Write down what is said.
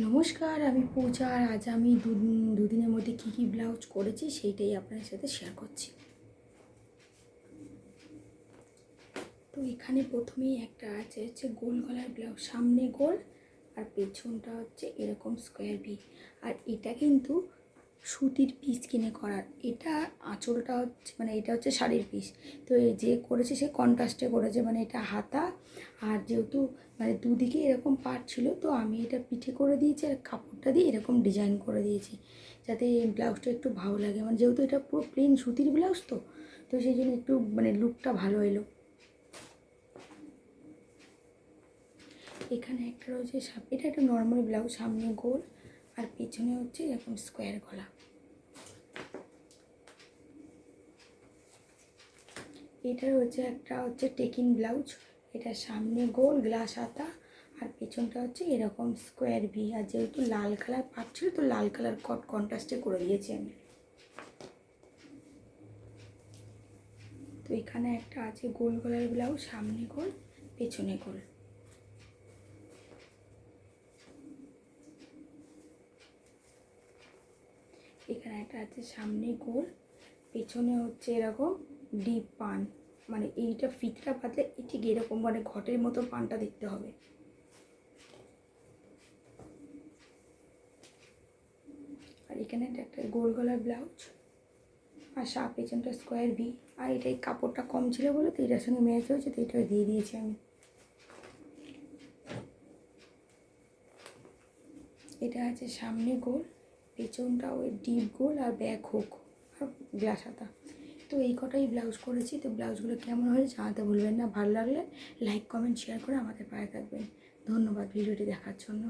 নমস্কার, আমি পূজা। আর আজ আমি দুদিনের মধ্যে কী ব্লাউজ করেছি সেইটাই আপনাদের সাথে শেয়ার করছি। তো এখানে প্রথমেই একটা হচ্ছে গোল গলার ব্লাউজ, সামনে গোল আর পেছনটা হচ্ছে এরকম স্কোয়ার ভি। আর এটা কিন্তু সুতির পিস কিনে করার, এটা আঁচলটা হচ্ছে এটা হচ্ছে শাড়ির পিস। তো যে করেছে সে কন্ট্রাস্টে করেছে, এটা হাতা। আর যেহেতু দুদিকে এরকম পাট ছিল, তো আমি এটা পিঠে করে দিয়েছি আর কাপড়টা দিয়ে এরকম ডিজাইন করে দিয়েছি যাতে এই ব্লাউজটা একটু ভালো লাগে। যেহেতু এটা পুরো প্লেন সুতির ব্লাউজ, তো সেই জন্য একটু লুকটা ভালো এলো। এখানে একটা রয়েছে, এটা একটা নর্মাল ব্লাউজ, সামনে গোল আর পেছনে হচ্ছে এরকম স্কোয়ার গলা। এটা হচ্ছে একটা টেকিং ব্লাউজ, এটা সামনে গোল গ্লাস হাতা আর পেছনটা হচ্ছে এরকম স্কোয়ার ভি। আর যেহেতু লাল কালার পাচ্ছিল, তো লাল কালার কন্ট্রাস্টে করে দিয়েছি আমি। তো এখানে একটা আছে গোল গলার ব্লাউজ, সামনে গোল পেছনে গোল। এখানে একটা আছে সামনে গোল, পেছনে হচ্ছে এরকম ডিপ পান, এইটা ফিতটা পাতলে ঠিক এরকম ঘটের মতো পানটা দেখতে হবে। আর এখানে একটা গোল গলার ব্লাউজ আর পেছনটা স্কোয়ার ভি। আর এটাই কাপড়টা কম ছিল বলে তো এটার সঙ্গে ম্যাচ হয়েছে, তো এটা দিয়ে দিয়েছি আমি। এটা আছে সামনে গোল, পেছনটা ওই ডিপ গোল আর ব্যাক হুক আর গ্লাস হাতা। তো এই কটাই ব্লাউজ করেছি। তো ব্লাউজগুলো কেমন হয়েছে জানাতে ভুলবেন না। ভালো লাগলে লাইক কমেন্ট শেয়ার করে আমাদের পাশে থাকবেন। ধন্যবাদ ভিডিওটি দেখার জন্য।